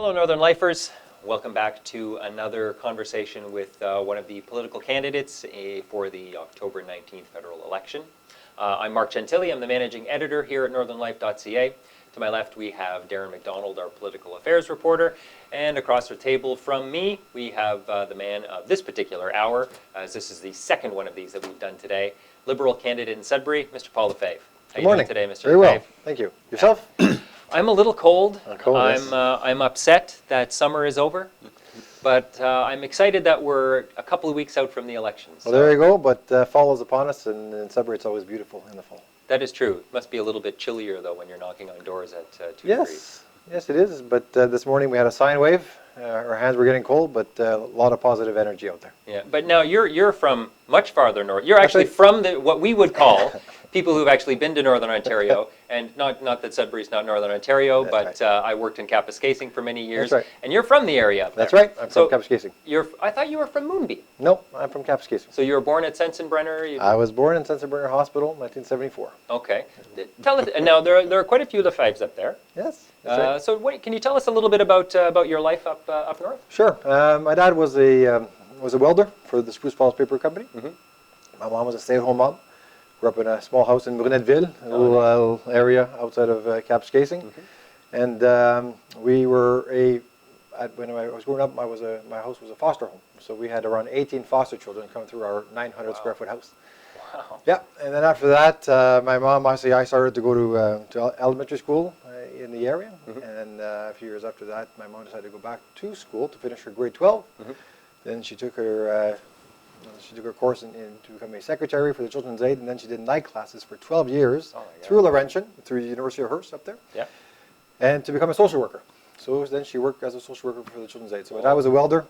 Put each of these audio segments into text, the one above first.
Hello, Northern Lifers. Welcome back to another conversation with one of the political candidates for the October 19th federal election. I'm Mark Gentili. I'm the managing editor here at NorthernLife.ca. To my left, we have Darren McDonald, our political affairs reporter. And across the table from me, we have the man of this particular hour, as this is the second one of these that we've done today, Liberal candidate in Sudbury, Mr. Paul Lefebvre. How Good morning. Doing today, Mr. Very Lefebvre? well, thank you. Yourself? I'm a little cold. Yes. I'm upset that summer is over, but I'm excited that we're a couple of weeks out from the elections. Well, there you go, but fall is upon us, and in Sudbury it's always beautiful in the fall. That is true. It must be a little bit chillier, though, when you're knocking on doors at 2 degrees. Yes, it is, but this morning we had a sine wave. Our hands were getting cold, but a lot of positive energy out there. Yeah, but now you're from much farther north. You're actually from what we would call people who've actually been to Northern Ontario, and not that Sudbury's not Northern Ontario, but I worked in Kapuskasing for many years. That's right. And you're from the area up there. That's right. I'm from Kapuskasing. I thought you were from Moonbeam. No, I'm from Kapuskasing. So you were born at Sensenbrenner? I was born in Sensenbrenner Hospital in 1974. Okay. Tell us, now there are quite a few Lefebvres up there. Yes. That's right. So can you tell us a little bit about your life up north? Sure. My dad was a welder for the Spruce Falls Paper Company. Mm-hmm. My mom was a stay-at-home mom. Grew up in a small house in Brunetteville, a little area outside of Kapuskasing. Mm-hmm. And we were when I was growing up, my house was a foster home. So we had around 18 foster children come through our 900 square foot house. Wow. Yeah, and then after that, my mom, I started to go to elementary school in the area. Mm-hmm. And a few years after that, my mom decided to go back to school to finish her grade 12. Mm-hmm. Then she took her course to become a secretary for the Children's Aid, and then she did night classes for 12 years through Laurentian, through the University of Hearst up there, and to become a social worker. So then she worked as a social worker for the Children's Aid. So I was a welder,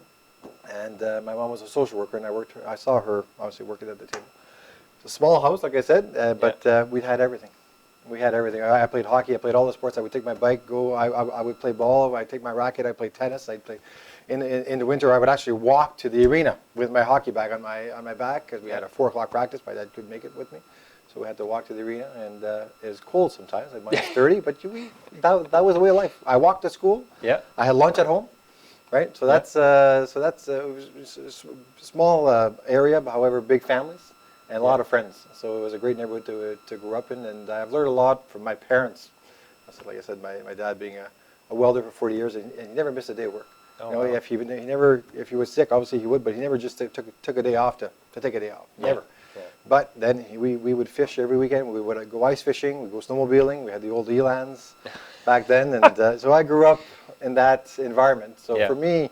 and my mom was a social worker, and I saw her obviously working at the table. It's a small house, like I said, but we had everything. We had everything. I played hockey. I played all the sports. I would take my bike, go. I would play ball. I'd take my racket. I'd play tennis. I'd play. In the winter, I would actually walk to the arena with my hockey bag on my back because we had a 4 o'clock practice. My dad couldn't make it with me, so we had to walk to the arena. And it was cold sometimes, like minus 30. But that was the way of life. I walked to school. Yeah. I had lunch at home, right? So that's it was a small area, but however big families and a lot of friends. So it was a great neighborhood to grow up in, and I've learned a lot from my parents. So like I said, my dad being a welder for 40 years, and he never missed a day of work. Wow. If he was sick, obviously he would, but he never just took a day off to take a day off. Never. Yeah. But then we would fish every weekend. We would go ice fishing. We'd go snowmobiling. We had the old Elans back then, and so I grew up in that environment. So for me,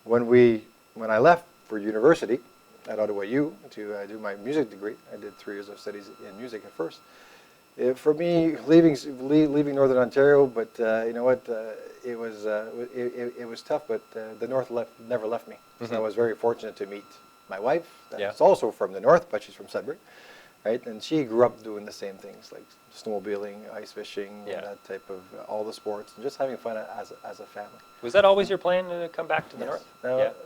when I left for university at Ottawa U to do my music degree, I did 3 years of studies in music at first. For me, leaving Northern Ontario, but you know what, it was tough. But the North never left me. Mm-hmm. So I was very fortunate to meet my wife. That's also from the North, but she's from Sudbury, right? And she grew up doing the same things like snowmobiling, ice fishing, and that type of all the sports, and just having fun as a family. Was that always your plan to come back to the North?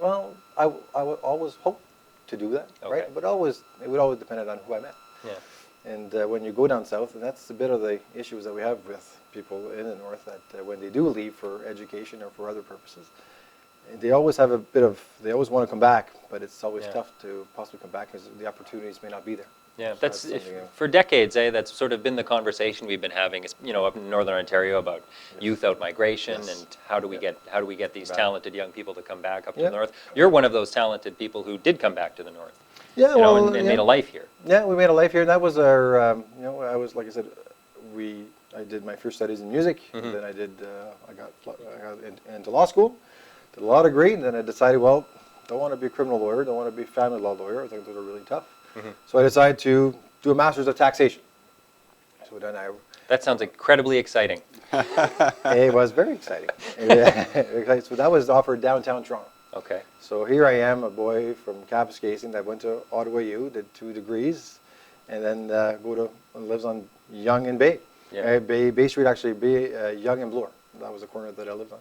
Well, I would always hope to do that, right? But it would always depend on who I met. Yeah. And when you go down south, and that's a bit of the issues that we have with people in the North, that when they do leave for education or for other purposes, they always have they always want to come back, but it's always tough to possibly come back because the opportunities may not be there. Yeah, so for decades, that's sort of been the conversation we've been having, up in Northern Ontario about youth out migration and how do we get these talented young people to come back up to the North. You're one of those talented people who did come back to the North. Yeah, and made a life here. Yeah, we made a life here. That was our, I was, like I said, I did my first studies in music. Mm-hmm. And then I got into law school, did a law degree, and then I decided, well, don't want to be a criminal lawyer, don't want to be a family law lawyer. I think those are really tough. Mm-hmm. So I decided to do a master's of taxation. So then that sounds incredibly exciting. It was very exciting. So that was offered downtown Toronto. Okay. So here I am, a boy from Kapuskasing that went to Ottawa U, did 2 degrees, and then lives on Yonge and Bay. Yeah. Bay Street, actually, Yonge and Bloor. That was the corner that I lived on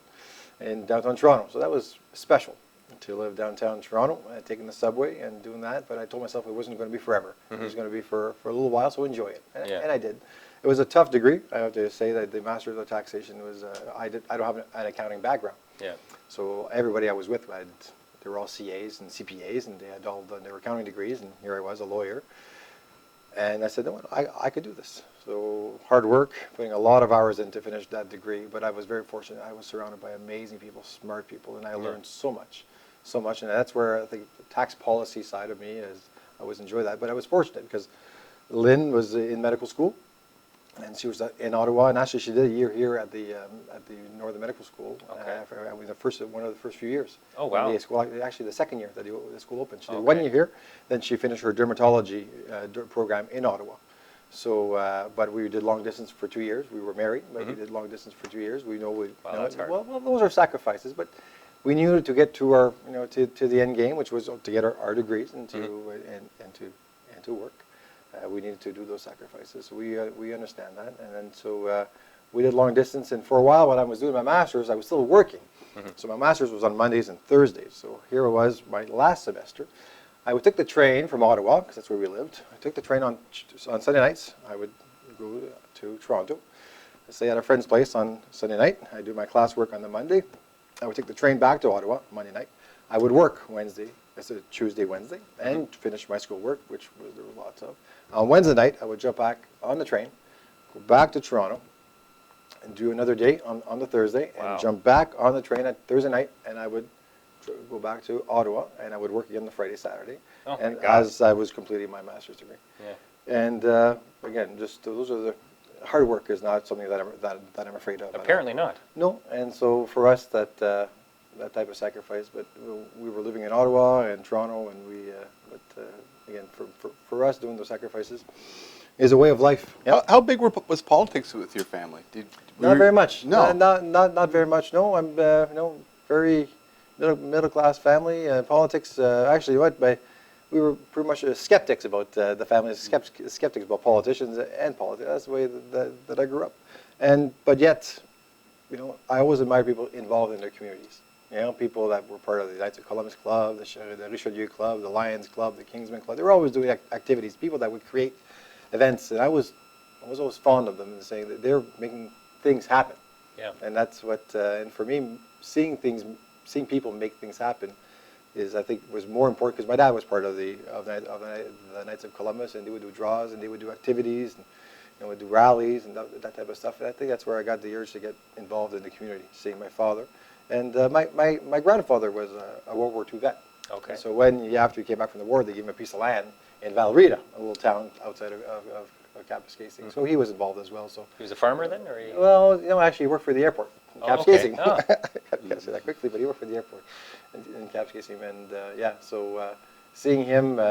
in downtown Toronto. So that was special to live downtown Toronto, taking the subway and doing that. But I told myself it wasn't going to be forever. Mm-hmm. It was going to be for a little while, so enjoy it. And I did. It was a tough degree. I have to say that the Master's of Taxation was, I don't have an accounting background. Yeah. So everybody I was with, they were all CAs and CPAs, and they had all done their accounting degrees, and here I was, a lawyer. And I said, no, I could do this. So hard work, putting a lot of hours in to finish that degree, but I was very fortunate. I was surrounded by amazing people, smart people, and I learned so much. And that's where I think the tax policy side of me is, I always enjoy that. But I was fortunate because Lynn was in medical school, and she was in Ottawa, and actually she did a year here at the Northern Medical School. Okay. I was one of the first few years. Oh, wow. The school, actually the second year that the school opened. She did Okay. 1 year here, then she finished her dermatology program in Ottawa. So, but we did long distance for 2 years. We were married, but we did long distance for 2 years. We know we. Wow, you know, that's hard. Well, those are sacrifices, but we knew to get to our, to the end game, which was to get our degrees and to and to work. We needed to do those sacrifices. So we understand that, and then so we did long distance. And for a while, when I was doing my master's, I was still working. So my master's was on Mondays and Thursdays. So here it was, my last semester. I would take the train from Ottawa, because that's where we lived. I took the train on Sunday nights. I would go to Toronto. I stay at a friend's place on Sunday night. I do my classwork on the Monday. I would take the train back to Ottawa Monday night. I would work Tuesday, Wednesday, and finish my schoolwork, which there were lots of. On Wednesday night, I would jump back on the train, go back to Toronto, and do another day on the Thursday, and jump back on the train at Thursday night, and I would go back to Ottawa, and I would work again the Friday, Saturday, and as I was completing my master's degree. Yeah. And again, just those are the hard work is not something that I'm afraid of. Apparently not. No, and so for us that type of sacrifice, but we were living in Ottawa and Toronto, and again, for us, doing those sacrifices is a way of life. Yep. How big was politics with your family? Not very much. No, not very much. No, I'm very middle class family. Politics, actually, we were pretty much skeptics about the family, skeptics about politicians and politics. That's the way that I grew up. But yet, I always admire people involved in their communities. People that were part of the Knights of Columbus Club, the Richelieu Club, the Lions Club, the Kingsmen Club. They were always doing activities. People that would create events, and I was always fond of them and saying that they're making things happen. Yeah. And that's what. And for me, seeing people make things happen, I think was more important because my dad was part of the Knights of Columbus, and they would do draws and they would do activities and would do rallies and that type of stuff. And I think that's where I got the urge to get involved in the community, seeing my father. And my grandfather was a World War II vet. Okay. And so after he came back from the war, they gave him a piece of land in Valrita, a little town outside of Kapuskasing. Mm-hmm. So he was involved as well. So he was a farmer then, or well, actually, he worked for the airport in Kapuskasing. Okay. I can't say that quickly, but he worked for the airport in Kapuskasing, and so seeing him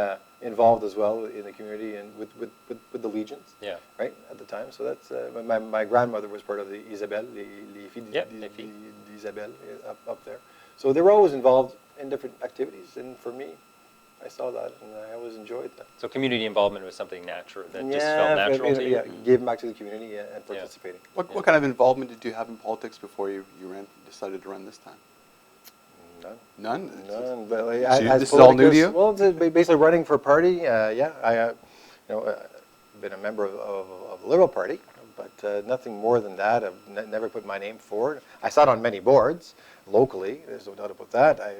involved as well in the community and with the legions, right at the time. So that's my grandmother was part of the Isabelle, les filles d'Isabelle up there. So they were always involved in different activities, and for me, I saw that and I always enjoyed that. So community involvement was something natural that just felt natural to you. Yeah, giving back to the community and participating. What kind of involvement did you have in politics before you decided to run this time? None. But this is all new to you? Well, basically running for a party. I've been a member of the Liberal Party, but nothing more than that. I've never put my name forward. I sat on many boards locally. There's no doubt about that. I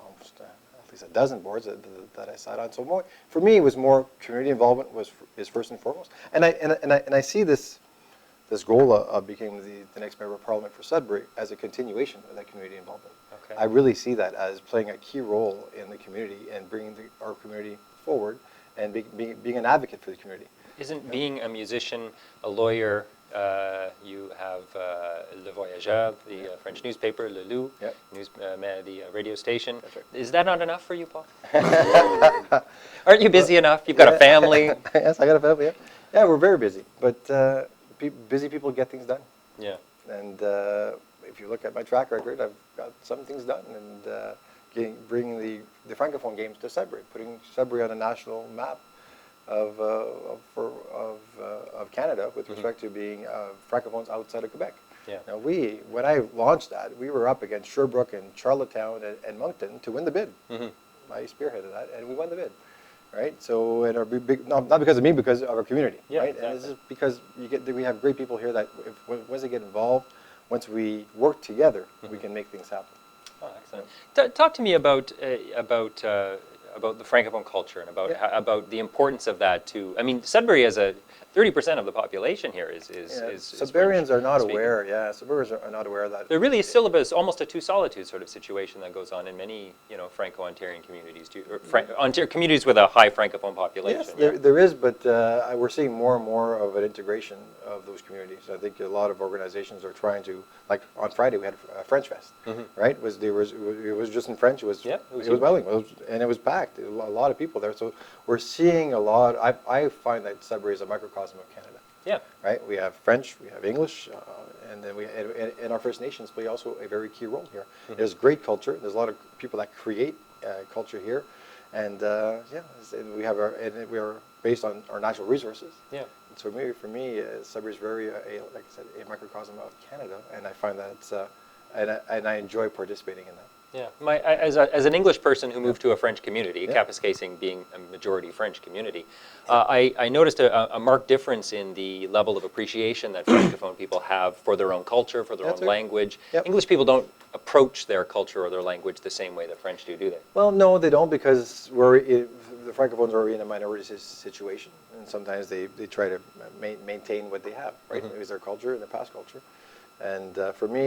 almost at least a dozen boards that I sat on. So for me, it was more community involvement is first and foremost. And I see this goal of becoming the next member of Parliament for Sudbury as a continuation of that community involvement. Okay. I really see that as playing a key role in the community and bringing our community forward and being an advocate for the community. Isn't being a musician, a lawyer, you have Le Voyageur, the French newspaper, Le Loup, the radio station. That's right. Is that not enough for you, Paul? Aren't you busy enough? You've got a family. Yes, I got a family, Yeah, we're very busy, but busy people get things done. Yeah. And if you look at my track record, I've got some things done, and bringing the Francophone games to Sudbury, putting Sudbury on a national map of Canada with respect to being Francophones outside of Quebec. Yeah. Now when I launched that, we were up against Sherbrooke and Charlottetown and Moncton to win the bid. Mm-hmm. I spearheaded that, and we won the bid. Right, so and our not because of me, because of our community. Yeah, right, exactly. And this is because we have great people here that once they get involved, once we work together, we can make things happen. Oh, excellent. Talk to me about the Francophone culture and about Yeah. about the importance of that to. I mean, Sudbury has a 30% of the population here is Sudburyans are not French-speaking. aware. Yeah, Sudburyans are not aware of that. There really is still almost a two-solitude sort of situation that goes on in many, Franco-Ontarian communities, communities with a high Francophone population. Yes, there is, but we're seeing more and more of an integration of those communities. I think a lot of organizations are trying to, like on Friday we had a French Fest, right? It was just in French. It was bilingual, and it was packed. A lot of people there. So we're seeing a lot. I find that Sudbury is a microcosm of Canada. Yeah. Right. We have French, we have English, and then and our First Nations play also a very key role here. There's great culture. There's a lot of people that create culture here, and and we are based on our natural resources. Yeah. And so for me, Sudbury is very, like I said, a microcosm of Canada, and I find that and I enjoy participating in that. Yeah, as an English person who moved to a French community, Kapuskasing being a majority French community, I noticed a marked difference in the level of appreciation that Francophone people have for their own culture, for their own language. Yep. English people don't approach their culture or their language the same way that French do they? Well, no, they don't, because the Francophones are in a minority situation, and sometimes they try to maintain what they have, right? It was their culture and their past culture, and for me,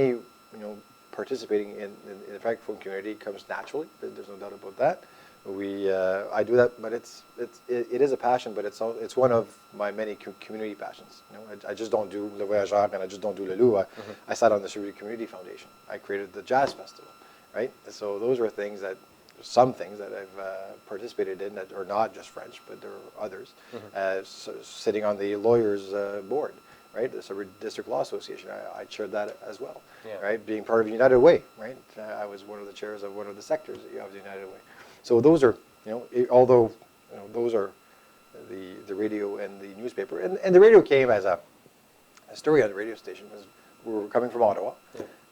participating in the Francophone community comes naturally. There's no doubt about that. I do that, but it is a passion, but it's one of my many community passions. I just don't do Le Voyageur and I just don't do Le Loup. I sat on the Sudbury Community Foundation. I created the Jazz Festival, right? So those are some things that I've participated in that are not just French, but there are others. Sitting on the lawyers board, right? The Sudbury District Law Association, I chaired that as well, right? Being part of United Way, right? I was one of the chairs of one of the sectors of the United Way. So those are, although those are the radio and the newspaper, and the radio came as a story on the radio station. We were coming from Ottawa,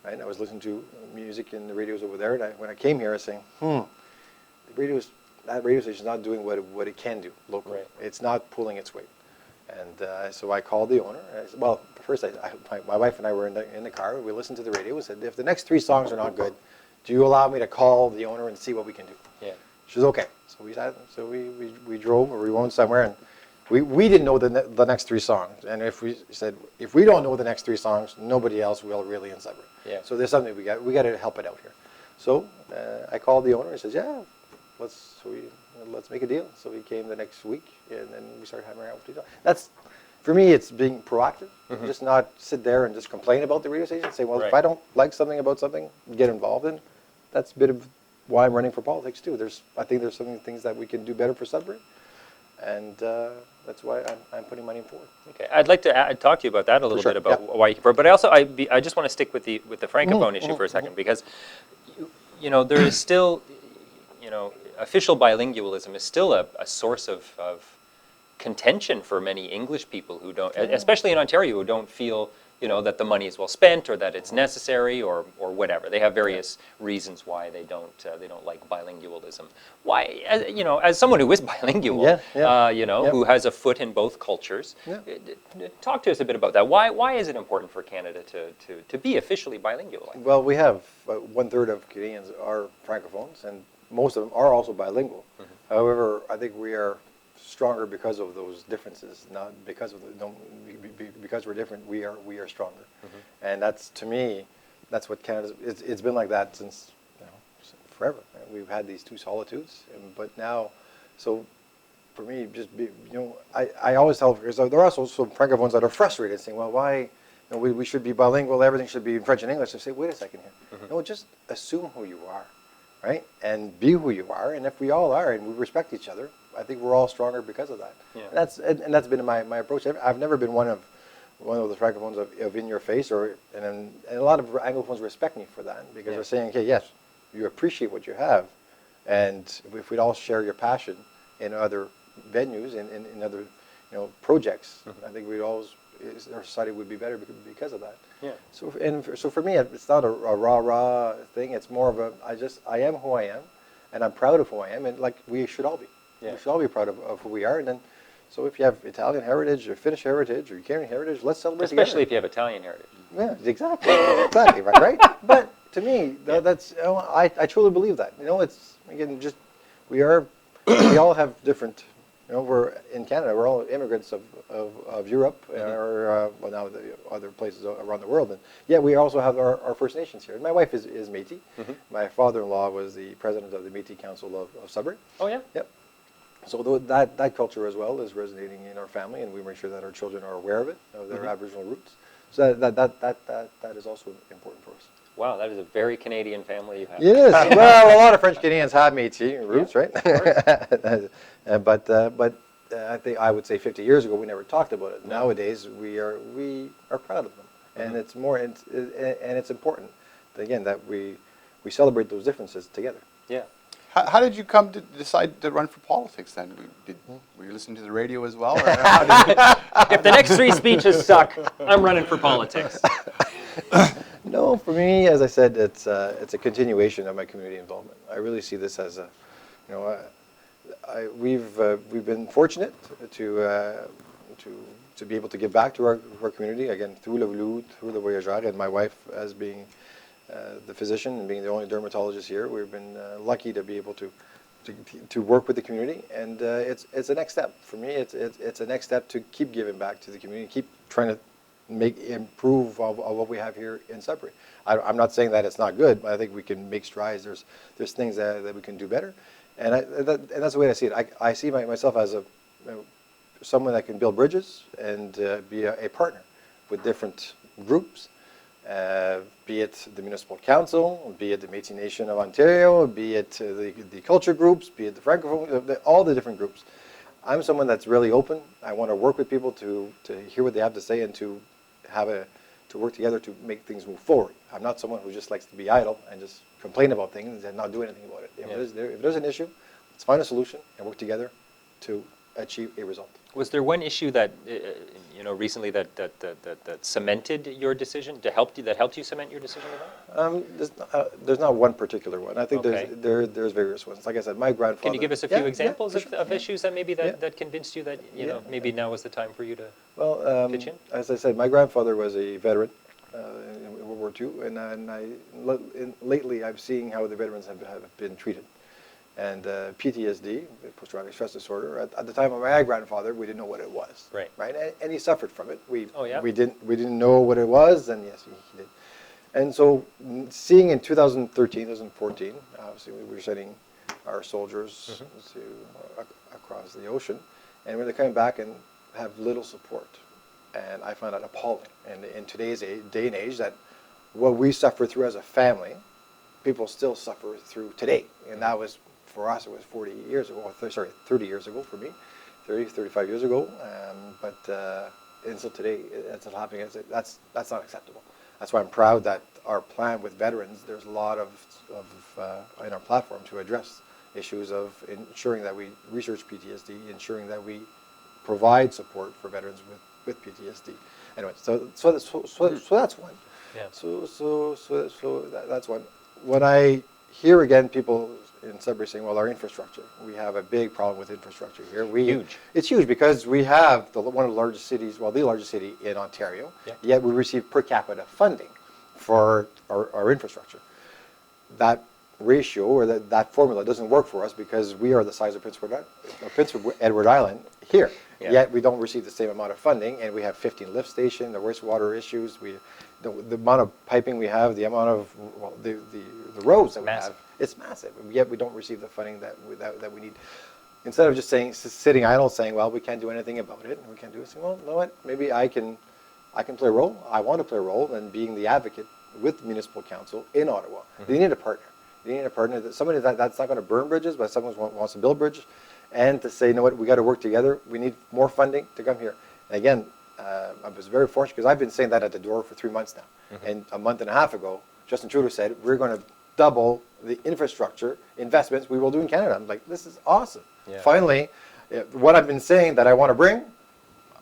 right? And I was listening to music in the radios over there, and when I came here, I was saying, that radio station is not doing what it can do locally. Right. It's not pulling its weight. And so I called the owner. I said, well, first, my wife and I were in the car. We listened to the radio. We said, if the next 3 songs are not good, do you allow me to call the owner and see what we can do? Yeah. She said, okay. So we drove, or we went somewhere, and we didn't know the next 3 songs. And if we don't know the next 3 songs, nobody else will really in Sudbury. Yeah. So there's something we got to help it out here. So I called the owner. He says, yeah, let's make a deal. So he came the next week, and then we started hammering out what to do. That's, for me, it's being proactive. Just not sit there and just complain about the radio station. Say, well, if I don't like something about something, get involved in. That's a bit of why I'm running for politics too. I think there's some things that we can do better for Sudbury, and that's why I'm putting money forward. Okay, I'd like to talk to you about that a little bit about why you prefer. But I just want to stick with the Francophone issue for a second, because there is still official bilingualism is still a source of contention for many English people who don't, especially in Ontario, who don't feel that the money is well spent, or that it's necessary, or whatever. They have various reasons why they don't like bilingualism. Why, as someone who is bilingual, who has a foot in both cultures, talk to us a bit about that. Why is it important for Canada to be officially bilingual? Well, we have 1/3 of Canadians are Francophones, and most of them are also bilingual. However, I think we are stronger because of those differences, not because of because we're different. We are stronger, and that's, to me, that's what Canada. It's been like that since forever. We've had these 2 solitudes, but now, so for me, I always tell, because there are also some Francophones that are frustrated, saying, well, why? We should be bilingual. Everything should be in French and English. I say, wait a second here. No, just assume who you are, right, and be who you are. And if we all are, and we respect each other, I think we're all stronger because of that. Yeah. And that's been my approach. I've never been one of the Francophones of in your face, and a lot of Anglophones respect me for that, because they're saying, okay, yes, you appreciate what you have, and if we'd all share your passion in other venues, in other projects, I think our society would be better because of that. Yeah. So for me, it's not a rah-rah thing. It's more of I am who I am, and I'm proud of who I am, and like we should all be. Yeah. We should all be proud of who we are, and then So if you have Italian heritage or Finnish heritage or Ukrainian heritage, let's celebrate Especially if together. you have Italian heritage. Yeah, exactly, exactly, right? But to me, that's I truly believe that. It's again just we we all have different. We're in Canada. We're all immigrants of Europe or well now the other places around the world, and yet we also have our First Nations here. And my wife is Métis. My father-in-law was the president of the Métis Council of Sudbury. Oh yeah. Yep. So that culture as well is resonating in our family, and we make sure that our children are aware of it, of their Aboriginal roots. So that is also important for us. Wow, that is a very Canadian family you have. It is. Well, a lot of French Canadians have Métis roots, right? But I think I would say 50 years ago we never talked about it. Nowadays we are proud of them, and it's more and it's important again that we celebrate those differences together. Yeah. How did you come to decide to run for politics then? Were you listening to the radio as well? Or how did If the next 3 speeches suck, I'm running for politics. No, for me, as I said, it's a continuation of my community involvement. I really see this as we've been fortunate to be able to give back to our community again through Le Veloute, through the Voyageur, and my wife as being the physician and being the only dermatologist here. We've been lucky to be able to work with the community, and it's a next step for me. It's a next step to keep giving back to the community, keep trying to improve of what we have here in Sudbury. I'm not saying that it's not good, but I think we can make strides. There's things that we can do better, and that's the way I see it. I see myself as someone that can build bridges and be a partner with different groups, be it the municipal council, be it the Métis Nation of Ontario, be it the culture groups, be it the Francophone, all the different groups. I'm someone that's really open. I want to work with people to hear what they have to say and to work together to make things move forward. I'm not someone who just likes to be idle and just complain about things and not do anything about it. If there's an issue, let's find a solution and work together to achieve a result. Was there one issue that recently that cemented your decision, that helped you cement your decision with that? There's not one particular one. I think Okay. there's various ones. Like I said, my grandfather. Can you give us a few examples for sure. of issues that maybe that Yeah. convinced you that Yeah. maybe now was the time for you to pitch in? As I said, my grandfather was a veteran in World War II, and lately I've seen how the veterans have been treated. And PTSD, post-traumatic stress disorder. At the time of my grandfather, we didn't know what it was. Right. Right. And he suffered from it. We didn't know what it was, and yes, he did. And so, seeing in 2013, 2014, obviously we were sending our soldiers across the ocean, and when they're coming back and have little support, and I found that appalling. And in today's day and age, that what we suffer through as a family, people still suffer through today, and that was. For us, it was 40 years ago, 30 years ago for me, 35 years ago. And so today, it's not happening. That's not acceptable. That's why I'm proud that our plan with veterans, there's a lot of in our platform to address issues of ensuring that we research PTSD, ensuring that we provide support for veterans with PTSD. Anyway, so that's one. Yeah. So that's one. When I hear again people in Sudbury saying, well, our infrastructure, we have a big problem with infrastructure here. Huge. It's huge because we have one of the largest cities, well, the largest city in Ontario, yet we receive per capita funding for our infrastructure. That ratio or that formula doesn't work for us because we are the size of Prince Edward Island here, yet we don't receive the same amount of funding, and we have 15 lift stations, the wastewater issues, the amount of piping we have, the amount of the roads that we have, it's massive. Yet we don't receive the funding that we need. Instead of just sitting idle, saying, "Well, we can't do anything about it," and we can't do it. Saying, "Well, you know what? Maybe I can play a role. I want to play a role in being the advocate with the municipal council in Ottawa." They need a partner. They need a partner, somebody that's not going to burn bridges, but someone who wants to build bridges, and to say, "You know what? We got to work together. We need more funding to come here." And again, I was very fortunate because I've been saying that at the door for 3 months now. And a month and a half ago, Justin Trudeau said, "We're going to double the infrastructure investments we will do in Canada." I'm like, this is awesome. Yeah. Finally, what I've been saying that I want to bring,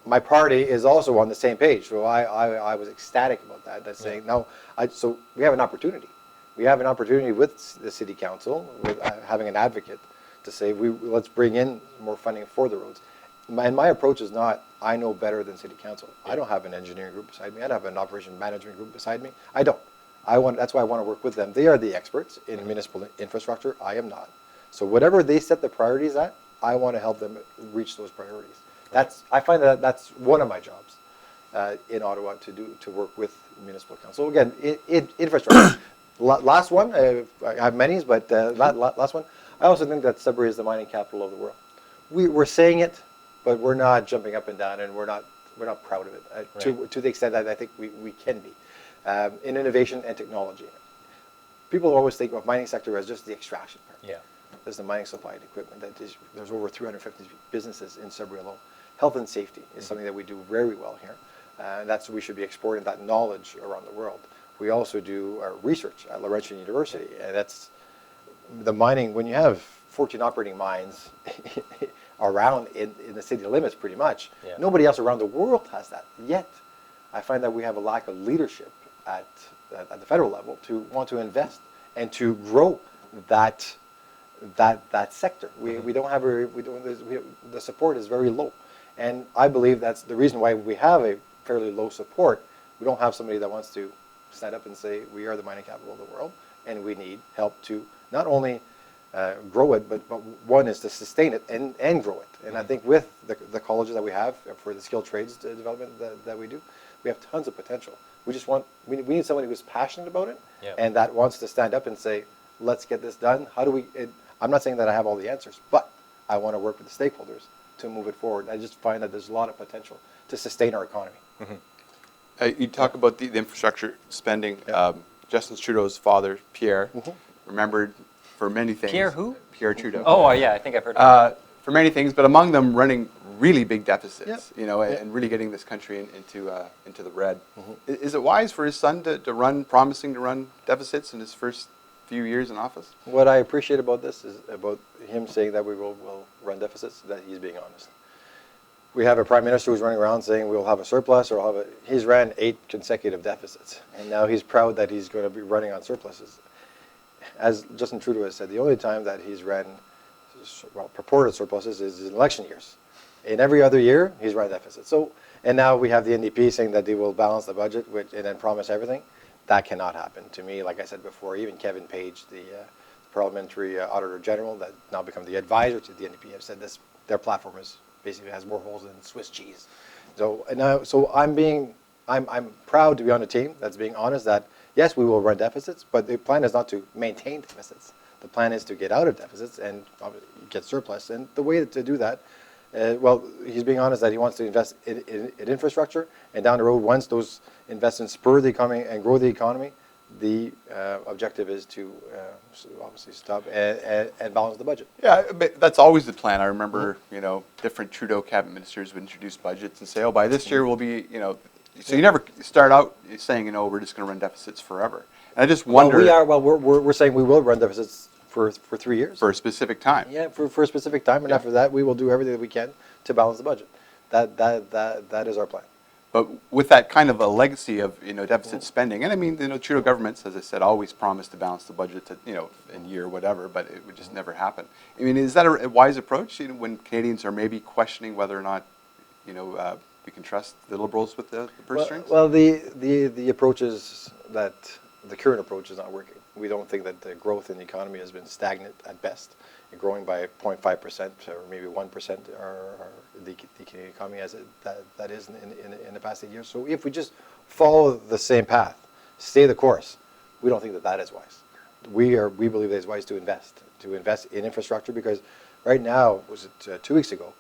my party is also on the same page. So I was ecstatic about that. That's saying, no, so we have an opportunity. We have an opportunity with the city council, with having an advocate to say, let's bring in more funding for the roads. my approach is not, I know better than city council. I don't have an engineering group beside me. I don't have an operation management group beside me. I don't. That's why I want to work with them. They are the experts in municipal infrastructure. I am not. So whatever they set the priorities at, I want to help them reach those priorities. I find that that's one of my jobs in Ottawa to work with municipal council. Again, infrastructure. Last one, I have many, but last one. I also think that Sudbury is the mining capital of the world. We're saying it, but we're not jumping up and down, and we're not proud of it to the extent that I think we can be in innovation and technology. People always think of mining sector as just the extraction part. Yeah. There's the mining supply and equipment. There's over 350 businesses in Sudbury alone. Health and safety is something that we do very well here. We should be exporting that knowledge around the world. We also do research at Laurentian University, and that's the mining. When you have 14 operating mines around in the city limits, pretty much, nobody else around the world has that yet. I find that we have a lack of leadership at the federal level to want to invest and to grow that sector. We don't have the support is very low, and I believe that's the reason why we have a fairly low support. We don't have somebody that wants to stand up and say we are the mining capital of the world, and we need help to not only grow it, but one is to sustain it and grow it. And I think with the colleges that we have for the skilled trades development that we do, we have tons of potential. We need somebody who's passionate about it and that wants to stand up and say, let's get this done. How do we? I'm not saying that I have all the answers, but I want to work with the stakeholders to move it forward. I just find that there's a lot of potential to sustain our economy. You talk about the infrastructure spending. Justin Trudeau's father, Pierre, remembered for many things. Pierre who? Pierre Trudeau. Oh, yeah, I think I've heard of that. For many things, but among them running really big deficits, and really getting this country into the red. Is it wise for his son promising to run deficits in his first few years in office? What I appreciate about this is about him saying that we will run deficits, that he's being honest. We have a prime minister who's running around saying we'll have a surplus, he's ran 8 consecutive deficits, and now he's proud that he's going to be running on surpluses. As Justin Trudeau has said, the only time that he's ran purported surpluses is in election years. In every other year, he's run deficits. And now we have the NDP saying that they will balance the budget and then promise everything. That cannot happen. To me, like I said before, even Kevin Page, the parliamentary auditor general, that now become the advisor to the NDP, have said this. Their platform basically has more holes than Swiss cheese. I'm proud to be on a team that's being honest that yes, we will run deficits, but the plan is not to maintain deficits. The plan is to get out of deficits and get surplus. And the way to do that, he's being honest that he wants to invest in infrastructure, and down the road, once those investments spur the economy and grow the economy, the objective is to obviously stop and balance the budget. Yeah, but that's always the plan. I remember, different Trudeau cabinet ministers would introduce budgets and say, oh, by this year we'll be, so you never start out saying, we're just going to run deficits forever. And I just wonder. We're saying we will run deficits for 3 years. For a specific time. Yeah, for a specific time, and after that, we will do everything that we can to balance the budget. That is our plan. But with that kind of a legacy of deficit spending, and I mean Trudeau governments, as I said, always promised to balance the budget to in year whatever, but it would just never happen. I mean, is that a wise approach? When Canadians are maybe questioning whether or not we can trust the Liberals with the purse strings? Well, the approach is that the current approach is not working. We don't think that the growth in the economy has been stagnant at best. Growing by 0.5% or maybe 1% or the Canadian economy as that is in the past 8 years. So if we just follow the same path, stay the course, we don't think that is wise. We believe that it's wise to invest in infrastructure, because right now, was it 2 weeks ago,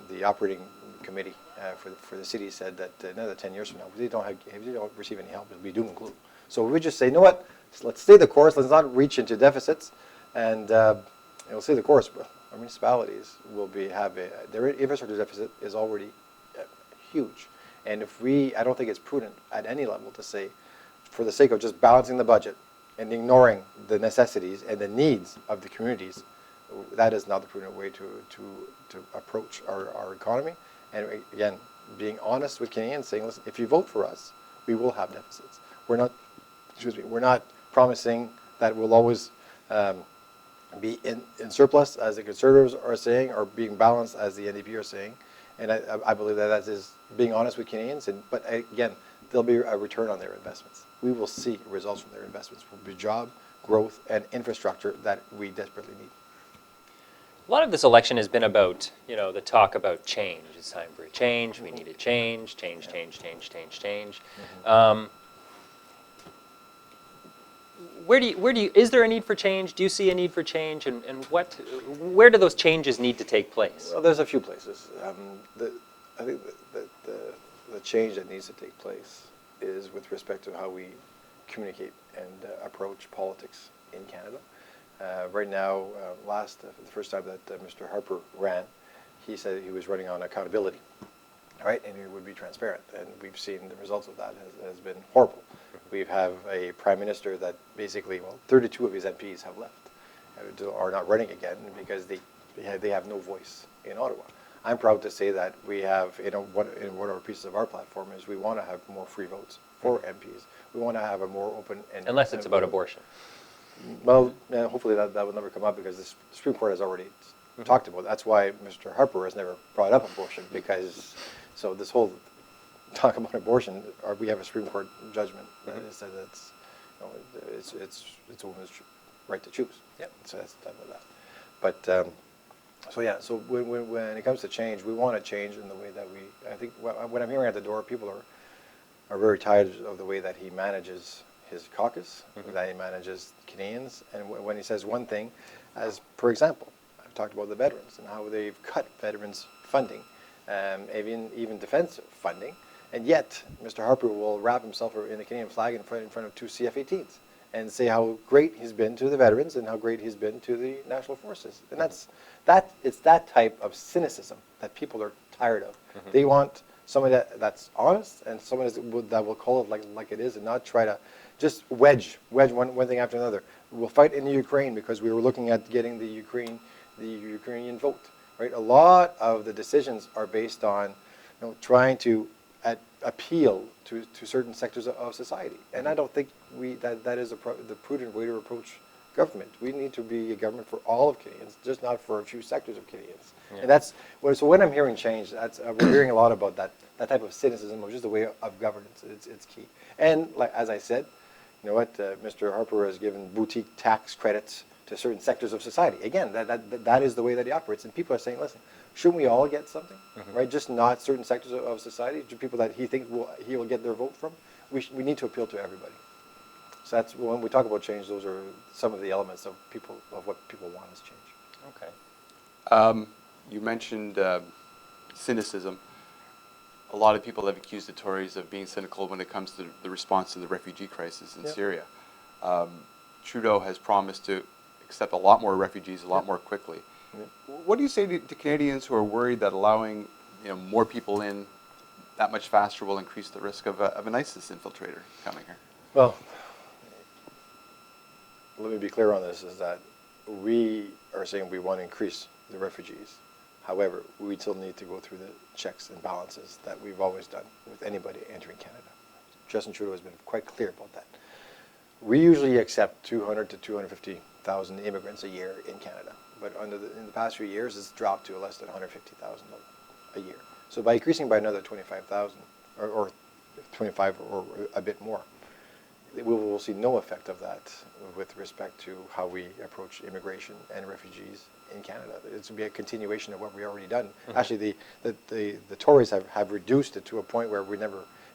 the operating committee for the city said that another 10 years from now, if they don't receive any help, it'll be doom and gloom. So we just say, you know what? Let's stay the course. Let's not reach into deficits, and we'll stay the course. But our municipalities will have their infrastructure deficit is already huge, and I don't think it's prudent at any level to say, for the sake of just balancing the budget and ignoring the necessities and the needs of the communities, that is not the prudent way to approach our economy. And again, being honest with Canadians, saying, listen, if you vote for us, we will have deficits. We're not promising that we'll always be in surplus, as the Conservatives are saying, or being balanced, as the NDP are saying. And I believe that is being honest with Canadians. But again, there'll be a return on their investments. We will see results from their investments. Will be job growth and infrastructure that we desperately need. A lot of this election has been about, the talk about change. It's time for a change. We need a change. Change. Is there a need for change? Do you see a need for change? And where do those changes need to take place? Well, there's a few places. I think the change that needs to take place is with respect to how we communicate and approach politics in Canada. Right now, the first time that Mr. Harper ran, he said he was running on accountability, right? And he would be transparent. And we've seen the results of that has been horrible. We have a prime minister that basically, 32 of his MPs have left, are not running again because they have no voice in Ottawa. I'm proud to say that we have, one of our pieces of our platform is we want to have more free votes for MPs. We want to have a more open and unless it's about abortion. Well, hopefully that will never come up because the Supreme Court has already talked about it. That's why Mr. Harper has never brought up abortion because this whole talk about abortion, we have a Supreme Court judgment that said it's a woman's right to choose. Yep. So that's done with that. But so when it comes to change, we want to change in the way that I think when I'm hearing at the door, people are very tired of the way that he manages his caucus, that he manages Canadians, and when he says one thing, as per example, I've talked about the veterans and how they've cut veterans funding, even defense funding, and yet Mr. Harper will wrap himself in the Canadian flag in front of two CF-18s and say how great he's been to the veterans and how great he's been to the national forces, and it's that type of cynicism that people are tired of. They want somebody that's honest and somebody that will call it like it is and not try to just wedge one thing after another. We'll fight in the Ukraine because we were looking at getting the Ukrainian vote, right? A lot of the decisions are based on trying to appeal to certain sectors of society, and I don't think that is the prudent way to approach government. We need to be a government for all of Canadians, just not for a few sectors of Canadians. Yeah. And that's so when I'm hearing change, we're hearing a lot about that type of cynicism, which is the way of governance. It's key. And as I said, Mr. Harper has given boutique tax credits to certain sectors of society. Again, that is the way that he operates. And people are saying, listen, shouldn't we all get something, right? Just not certain sectors of society, to people that he thinks he will get their vote from. We need to appeal to everybody. So that's when we talk about change. Those are some of the elements of what people want as change. Okay. You mentioned cynicism. A lot of people have accused the Tories of being cynical when it comes to the response to the refugee crisis in Syria. Trudeau has promised to accept a lot more refugees a lot more quickly. What do you say to Canadians who are worried that allowing more people in that much faster will increase the risk of an ISIS infiltrator coming here? Well, let me be clear on this, is that we are saying we want to increase the refugees. However, we still need to go through the checks and balances that we've always done with anybody entering Canada. Justin Trudeau has been quite clear about that. We usually accept 200 to 250,000 immigrants a year in Canada, but in the past few years, it's dropped to less than 150,000 a year. So by increasing by another 25,000, or 25 or a bit more, we will see no effect of that with respect to how we approach immigration and refugees in Canada. It's going to be a continuation of what we've already done. Actually, the Tories have reduced it to a point where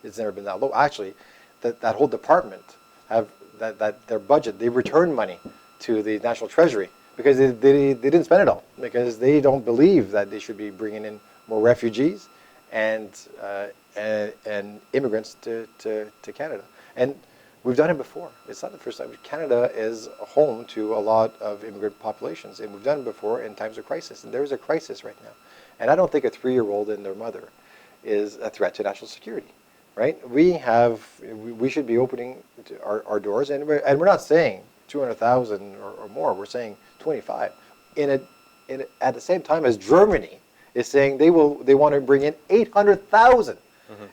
it's never been that low. Actually, that whole department that their budget, they return money to the National Treasury because they didn't spend it all, because they don't believe that they should be bringing in more refugees and immigrants to Canada. And we've done it before. It's not the first time. Canada is home to a lot of immigrant populations, and we've done it before in times of crisis. And there is a crisis right now. And I don't think a 3-year-old and their mother is a threat to national security, right? We should be opening our doors, and we're not saying 200,000 or more. We're saying 25. At the same time as Germany is saying they want to bring in 800,000,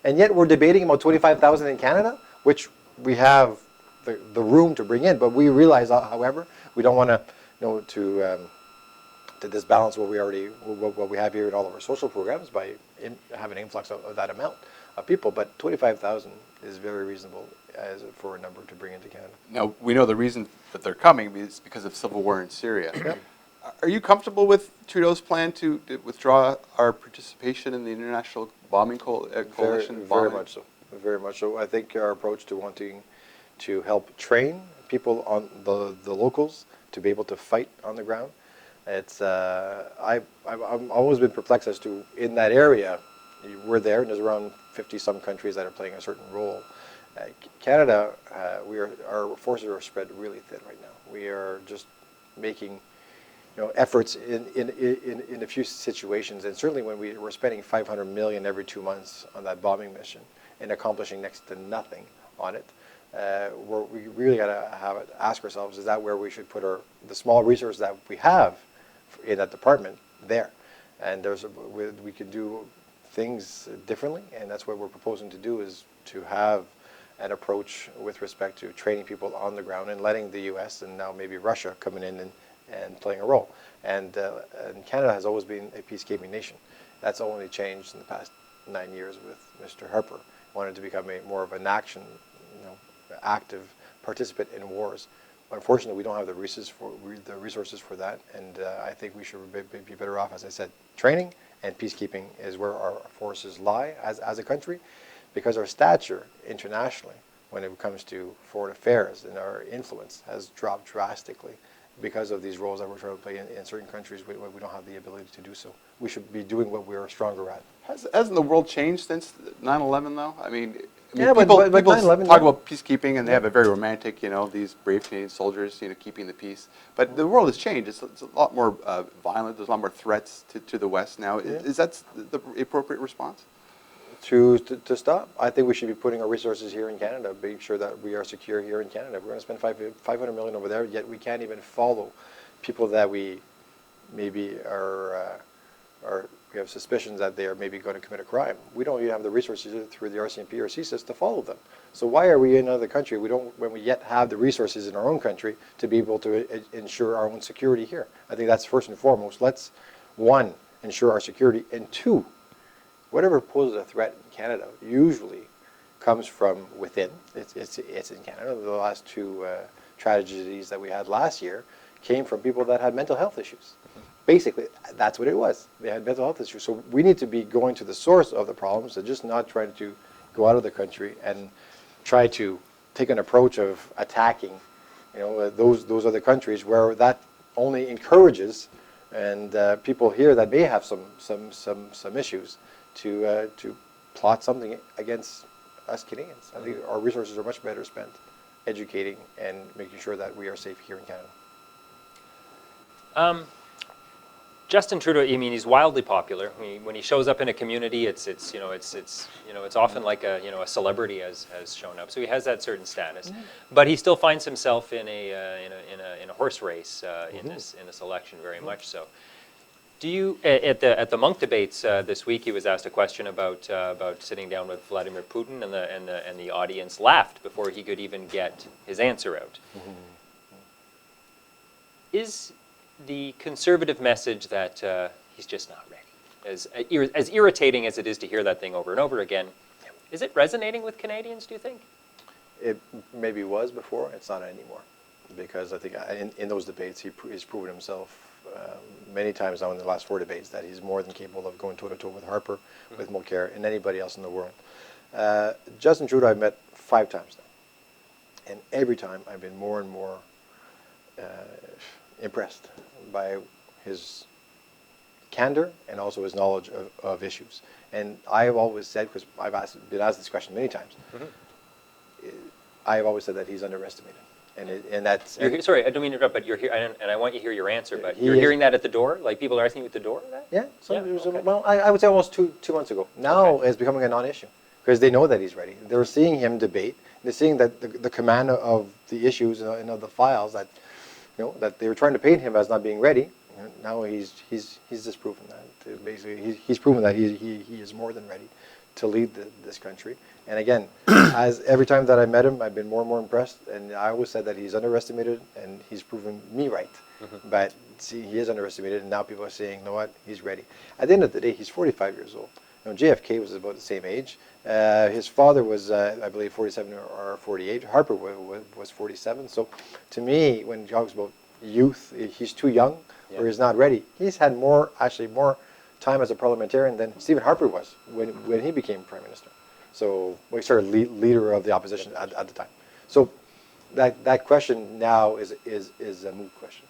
and yet we're debating about 25,000 in Canada, which we have the room to bring in, but we realize, however, we don't want to to disbalance what we have here in all of our social programs by having an influx of that amount of people. But 25,000 is very reasonable for a number to bring into Canada. Now, we know the reason that they're coming is because of civil war in Syria. Yep. Are you comfortable with Trudeau's plan to withdraw our participation in the international bombing coalition? Very much so. Very much so. I think our approach to wanting to help train people on the locals to be able to fight on the ground. It's I've always been perplexed as to, in that area, we're there, and there's around 50-some countries that are playing a certain role. Canada, our forces are spread really thin right now. We are just making efforts in a few situations, and certainly when we're spending $500 million every 2 months on that bombing mission and accomplishing next to nothing on it. We really got to ask ourselves: is that where we should put the small resources that we have in that department there? And we can do things differently, and that's what we're proposing to do, is to have an approach with respect to training people on the ground and letting the U.S. and now maybe Russia coming in and playing a role. And Canada has always been a peacekeeping nation. That's only changed in the past 9 years with Mr. Harper. Wanted to become more of an active participant in wars. Unfortunately, we don't have the resources for that, and I think we should be better off, as I said, training and peacekeeping is where our forces lie as a country, because our stature internationally, when it comes to foreign affairs and our influence, has dropped drastically because of these roles that we're trying to play in certain countries. We don't have the ability to do so. We should be doing what we're stronger at. Hasn't the world changed since 9/11, though? I mean, yeah, people but 9/11, talk about peacekeeping, and they have a very romantic, these brave Canadian soldiers, keeping the peace. But the world has changed. It's a lot more violent. There's a lot more threats to the West now. Yeah. Is that the appropriate response? To stop, I think we should be putting our resources here in Canada, being sure that we are secure here in Canada. We're going to spend $500 million over there, yet we can't even follow people that we maybe we have suspicions that they are maybe going to commit a crime. We don't even have the resources through the RCMP or CSIS to follow them. So why are we in another country? When we yet have the resources in our own country to be able to ensure our own security here. I think that's first and foremost. Let's, one, ensure our security, and two, whatever poses a threat in Canada usually comes from within. It's in Canada. The last two tragedies that we had last year came from people that had mental health issues. Basically, that's what it was. They had mental health issues. So we need to be going to the source of the problems and just not trying to go out of the country and try to take an approach of attacking, those other countries where that only encourages and people here that may have some issues to plot something against us Canadians. I think our resources are much better spent educating and making sure that we are safe here in Canada. Justin Trudeau, I mean, he's wildly popular. When he shows up in a community, it's often like a celebrity has shown up. So he has that certain status, but he still finds himself in a horse race in this election, very much so. Do you at the Monk debates this week? He was asked a question about sitting down with Vladimir Putin, and the audience laughed before he could even get his answer out. Is the conservative message that he's just not ready, as irritating as it is to hear that thing over and over again, is it resonating with Canadians, do you think? It maybe was before. It's not anymore, because I think in those debates he's proven himself many times now in the last 4 debates that he's more than capable of going toe-to-toe with Harper, with Mulcair, and anybody else in the world. Justin Trudeau I've met 5 times now, and every time I've been more and more impressed by his candor and also his knowledge of issues. And I've always said, because I've been asked this question many times, I've always said that he's underestimated. And that's... sorry, I don't mean to interrupt, but you're here, and I want you to hear your answer, but you're hearing that at the door? Like people are asking you at the door? That? Yeah. Okay. Well, I would say almost two months ago. Now it's becoming a non-issue, because they know that he's ready. They're seeing him debate. They're seeing that the command of the issues and of the files that that they were trying to paint him as not being ready. Now he's disproven that. Basically, he's proven that he is more than ready to lead this country. And again, as every time that I met him, I've been more and more impressed. And I always said that he's underestimated, and he's proven me right. But see, he is underestimated, and now people are saying, you know what, he's ready. At the end of the day, he's 45 years old. You know, JFK was about the same age. His father was, I believe, 47 or 48. Harper was 47. So to me, when he talks about youth, he's too young or he's not ready. He's had more time as a parliamentarian than Stephen Harper was when he became prime minister. So we started leader of the opposition at the time. So that question now is a moot question.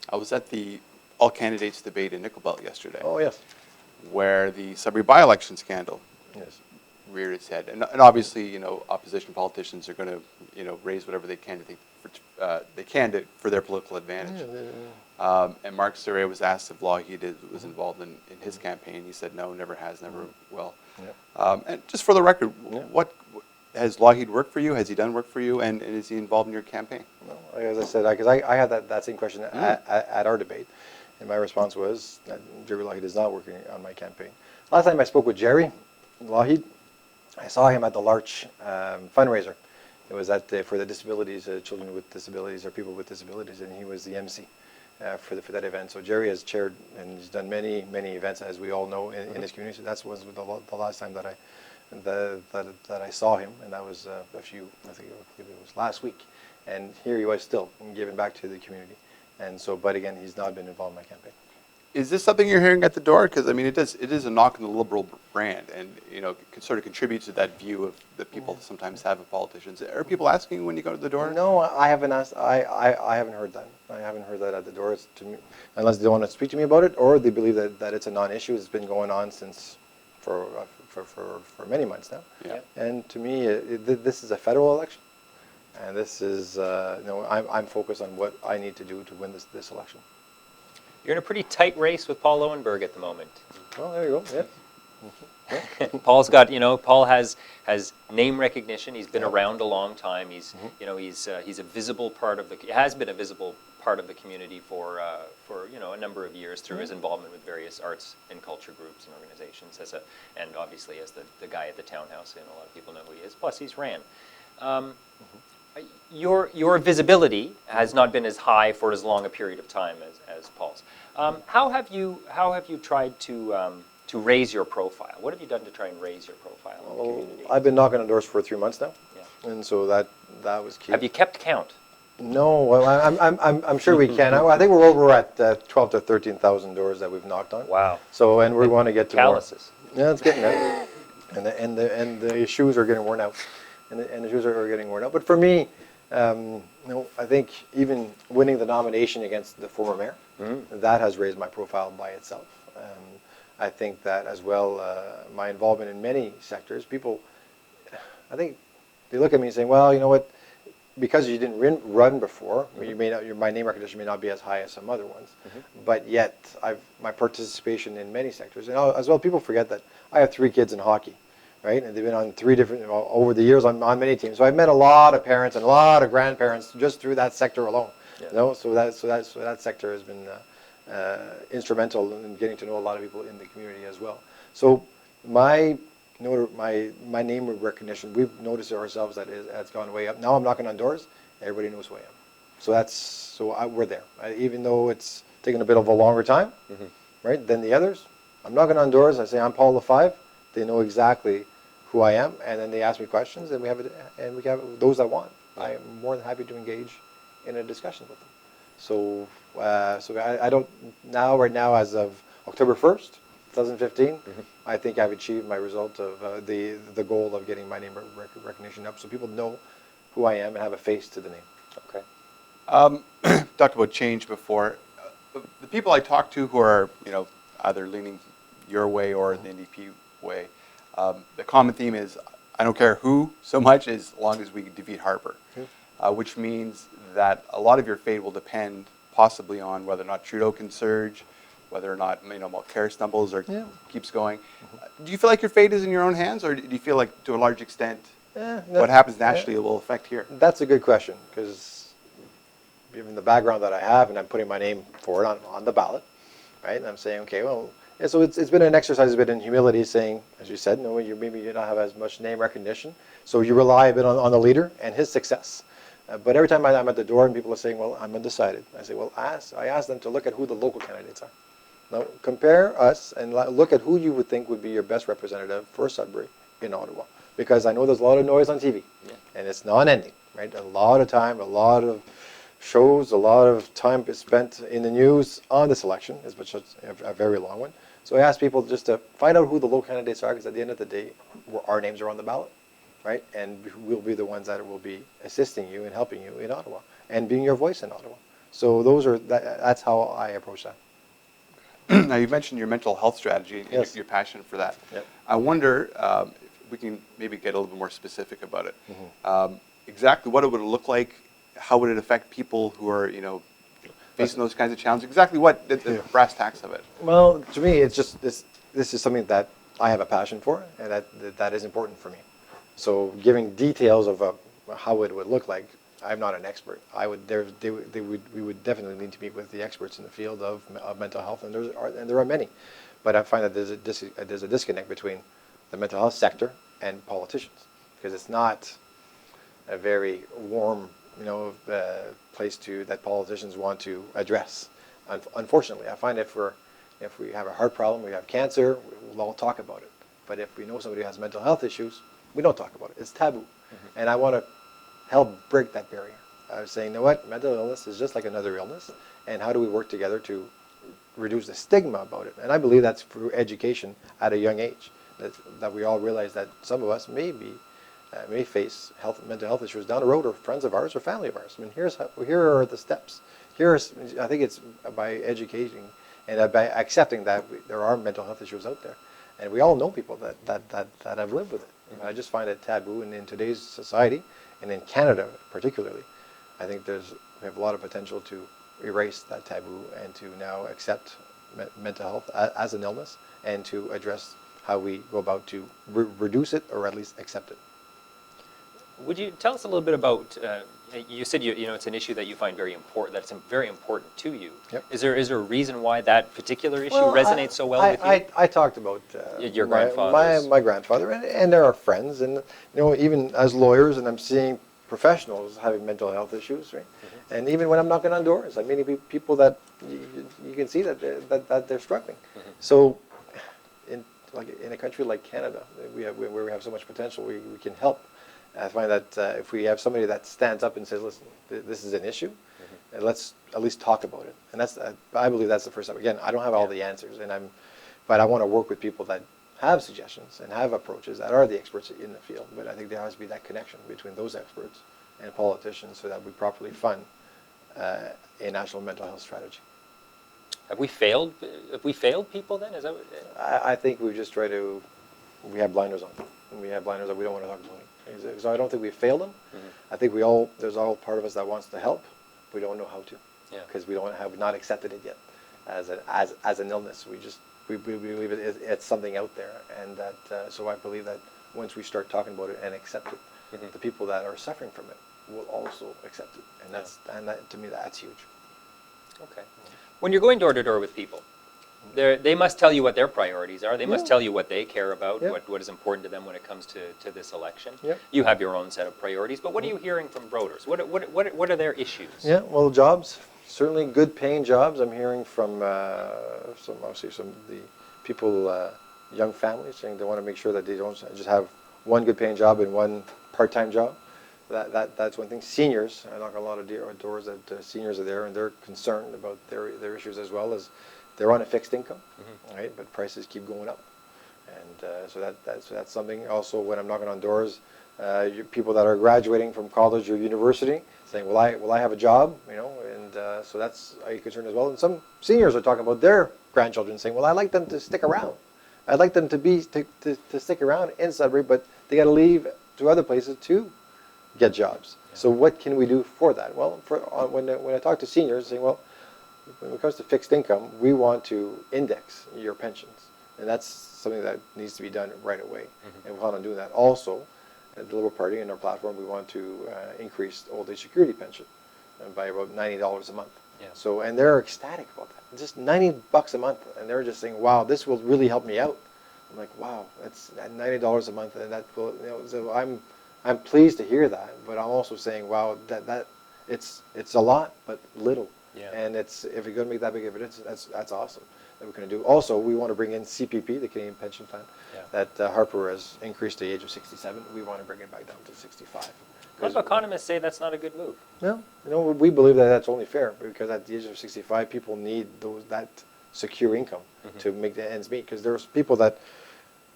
I was at the all candidates debate in Nickelbelt yesterday. Oh yes, where the Sudbury by-election scandal reared its head, and obviously, opposition politicians are going to, raise whatever they can for their political advantage. And Mark Surrey was asked if Lougheed was involved in his campaign. He said no, never has, never will. And just for the record, what has Lougheed worked for you? Has he done work for you? And is he involved in your campaign? No, as I said, because I had that same question at our debate, and my response was that Jerry Lougheed is not working on my campaign. Last time I spoke with Jerry Lougheed, I saw him at the Larch fundraiser. It was for the disabilities, children with disabilities or people with disabilities, and he was the MC for that event. So Jerry has chaired and he's done many events, as we all know, in his community. So that was the last time that I saw him, and that was I think it was last week. And here he was still giving back to the community. And so, but again, he's not been involved in my campaign. Is this something you're hearing at the door? Because I mean, it is a knock on the Liberal brand, and it sort of contributes to that view that people sometimes have of politicians. Are people asking you when you go to the door? No, I haven't asked. I haven't heard that. I haven't heard that at the door. It's to me, unless they want to speak to me about it, or they believe that it's a non-issue. It's been going on since for many months now. Yeah. And to me, this is a federal election, and this is I'm focused on what I need to do to win this election. You're in a pretty tight race with Paul Lowenberg at the moment. Well, there you go. Yeah. Paul's got, Paul has name recognition. He's been around a long time. He's, he's a visible part of has been a visible part of the community for a number of years through his involvement with various arts and culture groups and organizations and obviously as the guy at the townhouse, and a lot of people know who he is. Plus, he's ran. Your visibility has not been as high for as long a period of time as Paul's. How have you tried to raise your profile? What have you done to try and raise your profile in the community? I've been knocking on doors for 3 months now, Yeah. and so that was key. Have you kept count? No, well, I'm sure we can. I think we're over at 12 to 13,000 doors that we've knocked on. Wow. So, and we want to get to Calluses. more. Yeah, it's getting there, and the shoes are getting worn out, and the shoes are getting worn out. But for me, I think even winning the nomination against the former mayor, that has raised my profile by itself. I think that as well, my involvement in many sectors, people, I think they look at me and say, well, you know what, because you didn't run before, you may not, my name recognition may not be as high as some other ones, but yet my participation in many sectors, and as well, people forget that I have 3 kids in hockey. Right, and they've been on 3 different over the years on many teams. So I've met a lot of parents and a lot of grandparents just through that sector alone. Yeah. So that sector has been instrumental in getting to know a lot of people in the community as well. So my name recognition, we've noticed ourselves that it's gone way up. Now I'm knocking on doors. Everybody knows who I am. So we're there. Even though it's taken a bit of a longer time, right, than the others. I'm knocking on doors. I say I'm Paul Lefebvre. They know exactly who I am, and then they ask me questions, and we have those I want. I am more than happy to engage in a discussion with them. So, I don't right now, as of October 1st, 2015, I think I've achieved my result of the goal of getting my name recognition up, so people know who I am and have a face to the name. Okay. Talked about change before. The people I talk to who are either leaning your way or the NDP way, the common theme is I don't care who so much as long as we defeat Harper, which means that a lot of your fate will depend possibly on whether or not Trudeau can surge, whether or not Mulcair stumbles or keeps going. Do you feel like your fate is in your own hands, or do you feel like to a large extent what happens nationally will affect here? That's a good question, because given the background that I have, and I'm putting my name forward on the ballot, right, and I'm saying, okay, well, Yeah, so it's been an exercise a bit in humility, saying, as you said, no, maybe you don't have as much name recognition, so you rely a bit on the leader and his success. But every time I'm at the door and people are saying, well, I'm undecided, I say, well, I ask them to look at who the local candidates are. Now, compare us and look at who you would think would be your best representative for Sudbury in Ottawa. Because I know there's a lot of noise on TV, and it's non-ending, right? A lot of time, a lot of shows, a lot of time is spent in the news on this election, which is a very long one. So I ask people just to find out who the local candidates are, because at the end of the day, our names are on the ballot, right? And we'll be the ones that will be assisting you and helping you in Ottawa and being your voice in Ottawa. So that's how I approach that. Now, you mentioned your mental health strategy and Yes. your passion for that. Yep. I wonder if we can maybe get a little bit more specific about it. Exactly what it would look like, how would it affect people who are, facing those kinds of challenges? Exactly what the brass tacks of it. Well, to me, it's just this is something that I have a passion for, and that is important for me. So giving details of how it would look like, I'm not an expert. We would definitely need to meet with the experts in the field of mental health, and there are many. But I find that there's a disconnect between the mental health sector and politicians, because it's not a very warm, place that politicians want to address. Unfortunately, I find if we have a heart problem, we have cancer, we'll all talk about it. But if we know somebody who has mental health issues, we don't talk about it. It's taboo. And I want to help break that barrier. I was saying, you know what, mental illness is just like another illness, and how do we work together to reduce the stigma about it? And I believe that's through education at a young age, that we all realize that some of us may face mental health issues down the road, or friends of ours or family of ours. I mean, here are the steps. I think it's by educating and by accepting that there are mental health issues out there, and we all know people that have lived with it. I just find it taboo, and in today's society, and in Canada particularly, I think we have a lot of potential to erase that taboo and to now accept mental health as an illness, and to address how we go about to reduce it, or at least accept it. Would you tell us a little bit about, you said it's an issue that you find very important, that's very important to you. Yep. Is there a reason why that particular issue resonates so well with you? I talked about your grandfather's. my grandfather, and there are friends, and even as lawyers, and I'm seeing professionals having mental health issues, right? And even when I'm knocking on doors, I mean, people that you can see that they're struggling. So in a country like Canada, where we have so much potential, we can help. I find that if we have somebody that stands up and says, listen, this is an issue, and let's at least talk about it. And I believe that's the first step. Again, I don't have all the answers, but I want to work with people that have suggestions and have approaches, that are the experts in the field. But I think there has to be that connection between those experts and politicians, so that we properly fund a national mental health strategy. Have we failed people then? Is that I think we have blinders on. And we have blinders that we don't want to talk about it. So I don't think we failed them. I think there's all part of us that wants to help. We don't know how to, because we have not accepted it yet as an illness. We believe it's something out there, and so I believe that once we start talking about it and accept it, the people that are suffering from it will also accept it, and that, to me, that's huge. Okay. When you're going door to door with people, they must tell you what their priorities are. They must tell you what they care about, what is important to them when it comes to this election. You have your own set of priorities, but what are you hearing from voters? What are their issues? Yeah, well, jobs, certainly good paying jobs. I'm hearing from some of the people, young families, saying they want to make sure that they don't just have one good paying job and one part-time job. That's one thing. Seniors, I knock a lot of doors that seniors are there, and they're concerned about their issues as well. As they're on a fixed income, right? But prices keep going up, and so that's something. Also, when I'm knocking on doors, people that are graduating from college or university saying, "Will I have a job?" And so that's a concern as well. And some seniors are talking about their grandchildren, saying, "Well, I'd like them to stick around. I'd like them to stick around in Sudbury, but they got to leave to other places to get jobs." So what can we do for that? Well, when I talk to seniors, saying, well, when it comes to fixed income, we want to index your pensions, and that's something that needs to be done right away. And we plan on doing that. Also, at the Liberal Party, in our platform, we want to increase old age security pension by about $90 a month. So, and they're ecstatic about that. just $90 a month, and they're just saying, wow, this will really help me out. I'm like, wow, that's $90 a month, and that will, so I'm pleased to hear that, but I'm also saying, wow, that it's a lot, but little. Yeah. And if you're going to make that big of a difference, that's awesome that we're going to do. Also, we want to bring in CPP, the Canadian Pension Plan, that Harper has increased the age of 67. We want to bring it back down to 65. A lot of economists say that's not a good move. No, we believe that that's only fair, because at the age of 65, people need that secure income to make the ends meet. Because there's people that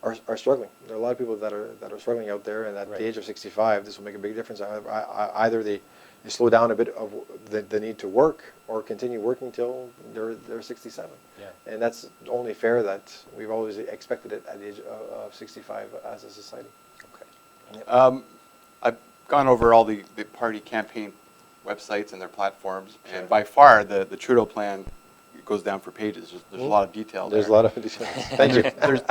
are struggling. There are a lot of people that are struggling out there, and at the age of 65, this will make a big difference. Either they slow down a bit of the need to work, or continue working till they're 67. Yeah. And that's only fair that we've always expected it at the age of 65 as a society. Okay. Yep. I've gone over all the party campaign websites and their platforms, and by far the Trudeau plan goes down for pages. There's a lot of detail there. There's a lot of detail. Thank you.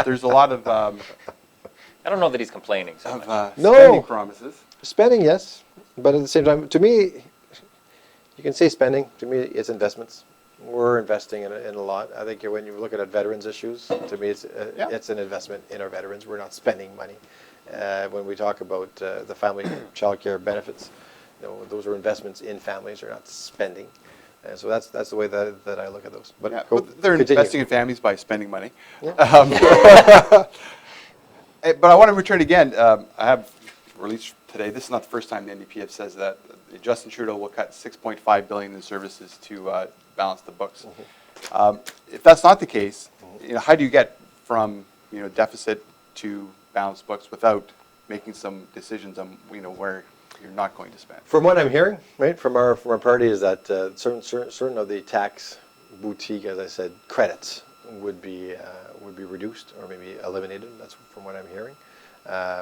There's a lot of I don't know that he's complaining so much. spending promises. Spending, yes, but at the same time, to me, you can say spending. To me, it's investments. We're investing in a lot. I think when you look at veterans issues, to me, it's an investment in our veterans. We're not spending money. When we talk about the family child care benefits, those are investments in families. They're not spending. And so that's the way that I look at those. But they're continue. investing in families by spending money. Yeah. But I want to return again. I have released today. This is not the first time the NDP have says that Justin Trudeau will cut $6.5 billion in services to balance the books. If that's not the case, how do you get from deficit to balanced books without making some decisions on where you're not going to spend? From what I'm hearing, right, from our party, is that certain of the tax boutique, as I said, credits would be reduced or maybe eliminated. That's from what I'm hearing.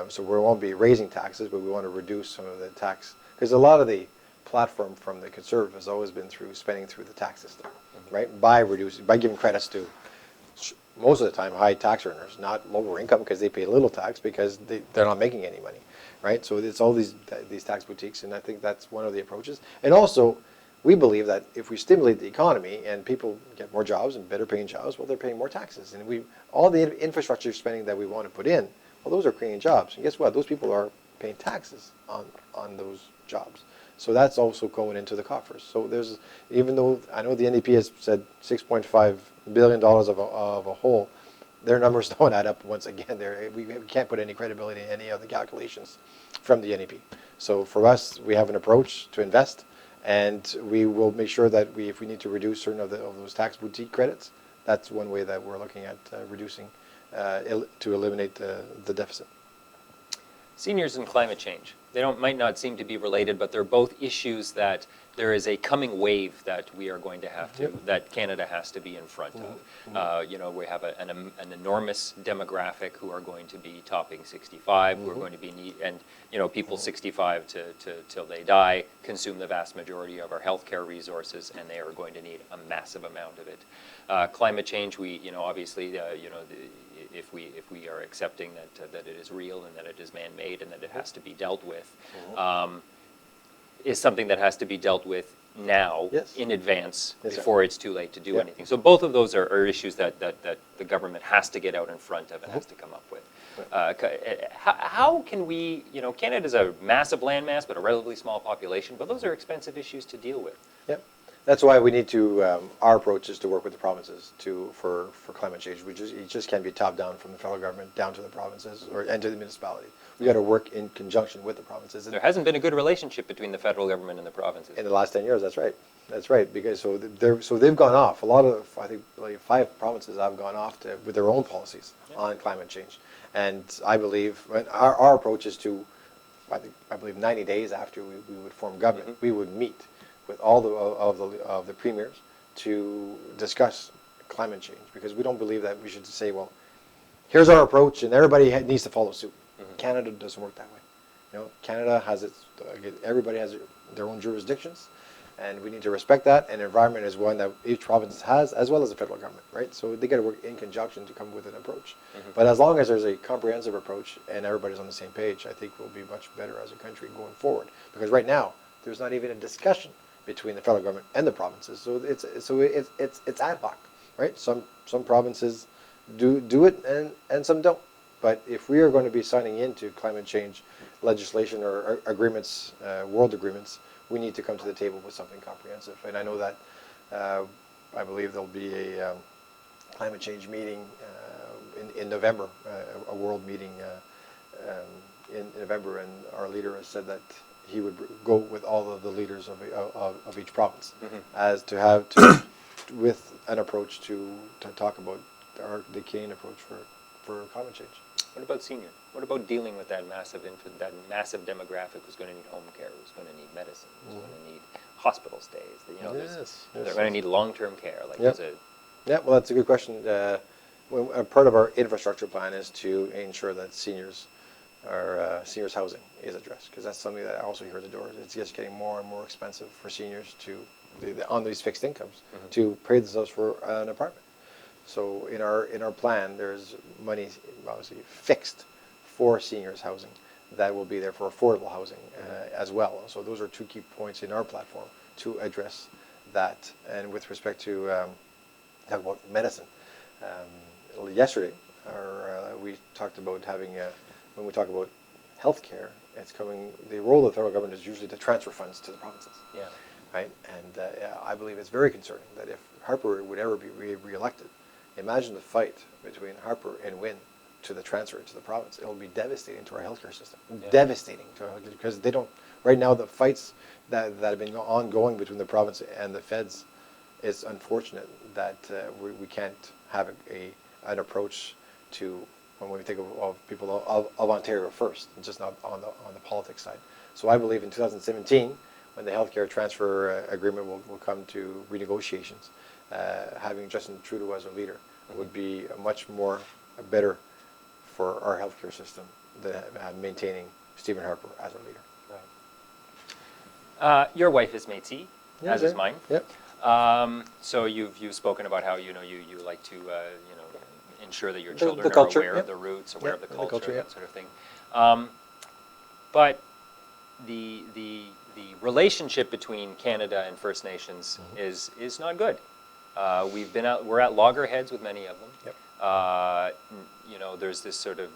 So we won't be raising taxes, but we want to reduce some of the tax, because a lot of the platform from the Conservative has always been through spending through the tax system, right? By giving credits to most of the time high tax earners, not lower income, because they pay little tax because they're not making any money, right? So it's all these tax boutiques, and I think that's one of the approaches. And also, we believe that if we stimulate the economy and people get more jobs and better paying jobs, well, they're paying more taxes. And all the infrastructure spending that we want to put in, well, those are creating jobs. And guess what? Those people are paying taxes on those jobs. So that's also going into the coffers. So even though I know the NDP has said $6.5 billion of a hole, their numbers don't add up once again. We can't put any credibility in any of the calculations from the NDP. So for us, we have an approach to invest, and we will make sure that if we need to reduce certain of those tax boutique credits, that's one way that we're looking at reducing to eliminate the deficit. Seniors and climate change. They might not seem to be related, but they're both issues that there is a coming wave that we are going to have to, that Canada has to be in front of. We have an enormous demographic who are going to be topping 65, who are going to be people 65 till they die consume the vast majority of our healthcare resources, and they are going to need a massive amount of it. Climate change, obviously, if we are accepting that it is real and that it is man-made and that it has to be dealt with, is something that has to be dealt with now in advance before it's too late to do anything. So both of those are issues that the government has to get out in front of and has to come up with. How can we, Canada's a massive landmass but a relatively small population, but those are expensive issues to deal with. Yep. That's why we need to, our approach is to work with the provinces for climate change. It just can't be top down from the federal government down to the provinces and to the municipality. We got to work in conjunction with the provinces. There hasn't been a good relationship between the federal government and the provinces. In the last 10 years, that's right. That's right, because so they've gone off. A lot of, I think, like 5 provinces have gone off with their own policies on climate change. And I believe our approach is to, I believe 90 days after we would form government, we would meet with all of the premiers to discuss climate change, because we don't believe that we should say, well, here's our approach and everybody needs to follow suit. Canada doesn't work that way. Canada has everybody has their own jurisdictions, and we need to respect that. And environment is one that each province has, as well as the federal government, right? So they got to work in conjunction to come up with an approach. But as long as there's a comprehensive approach and everybody's on the same page, I think we'll be much better as a country going forward. Because right now, there's not even a discussion between the federal government and the provinces. So it's ad hoc, right? Some provinces do it and some don't. But if we are going to be signing into climate change legislation or agreements, world agreements, we need to come to the table with something comprehensive. And I know that I believe there'll be a climate change meeting in November, a world meeting in November, and our leader has said that he would go with all of the leaders of each province as to have with an approach to talk about the Canadian approach for climate change. What about seniors? What about dealing with that massive demographic who's going to need home care, who's going to need medicine, who's going to need hospital stays? They're going to need long-term care. Yeah, well, that's a good question. Part of our infrastructure plan is to ensure that seniors housing is addressed, because that's something that I also hear at the door. It's just getting more and more expensive for seniors on these fixed incomes to pay themselves for an apartment. So in our plan, there's money obviously fixed for seniors housing that will be there for affordable housing as well. So those are two key points in our platform to address that. And with respect to talk about medicine, yesterday we talked about having when we talk about healthcare, the role of the federal government is usually to transfer funds to the provinces. Yeah. Right? And I believe it's very concerning that if Harper would ever be re-elected, imagine the fight between Harper and Wynne to the transfer to the province. It'll be devastating to our healthcare system. Yeah. Devastating to our, because they don't. Right now, the fights that have been ongoing between the province and the feds, it's unfortunate that we can't have an approach to when we think of people of Ontario first, and just not on the politics side. So I believe in 2017, when the healthcare transfer agreement will come to renegotiations, having Justin Trudeau as a leader would be much more better for our healthcare system than maintaining Stephen Harper as a leader. Right. Your wife is Métis, as is mine. Yep. So you've spoken about how you like to ensure that your children the culture, are aware of the roots, aware of the culture, that sort of thing. But the relationship between Canada and First Nations is not good. We're at loggerheads with many of them. Yep. There's this sort of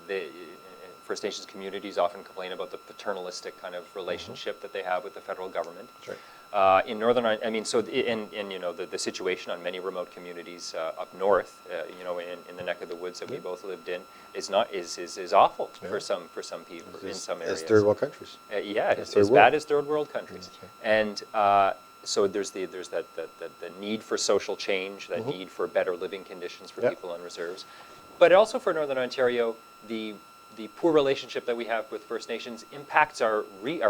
First Nations communities often complain about the paternalistic kind of relationship that they have with the federal government. That's right. In northern, the situation on many remote communities up north, in the neck of the woods that we both lived in, is awful for some people in some areas. It's third world countries. It's as bad as third world countries, and so there's the need for social change, that need for better living conditions for people on reserves, but also for Northern Ontario, the poor relationship that we have with First Nations impacts our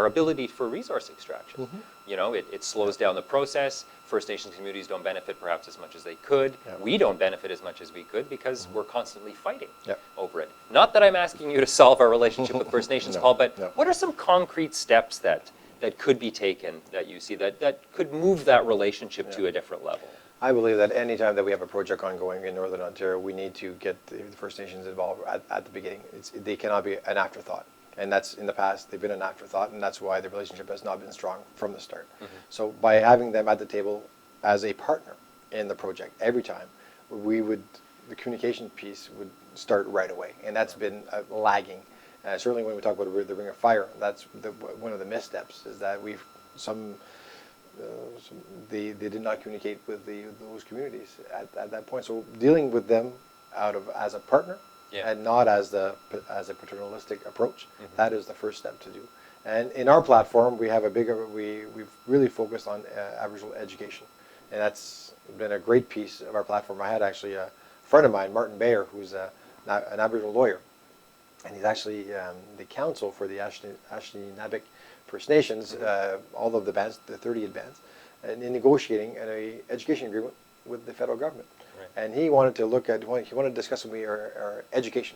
ability for resource extraction. It slows down the process. First Nations communities don't benefit perhaps as much as they could. Yep. We don't benefit as much as we could because we're constantly fighting over it. Not that I'm asking you to solve our relationship with First Nations, Paul, but what are some concrete steps that could be taken that you see that could move that relationship to a different level? I believe that any time that we have a project ongoing in Northern Ontario, we need to get the First Nations involved at the beginning. They cannot be an afterthought. And that's, in the past, they've been an afterthought, and that's why the relationship has not been strong from the start. So by having them at the table as a partner in the project every time, the communication piece would start right away. And that's been lagging. Certainly when we talk about the Ring of Fire, that's one of the missteps, is that they did not communicate with those communities at that point. So dealing with them as a partner and not as a paternalistic approach, that is the first step to do. And in our platform, we've really focused on Aboriginal education, and that's been a great piece of our platform. I had actually a friend of mine, Martin Bayer, who's an Aboriginal lawyer, and he's actually the counsel for the Anishinaabe First Nations, all of the bands, the 38 bands, and in negotiating an education agreement with the federal government. Right. And he wanted to discuss with me our education.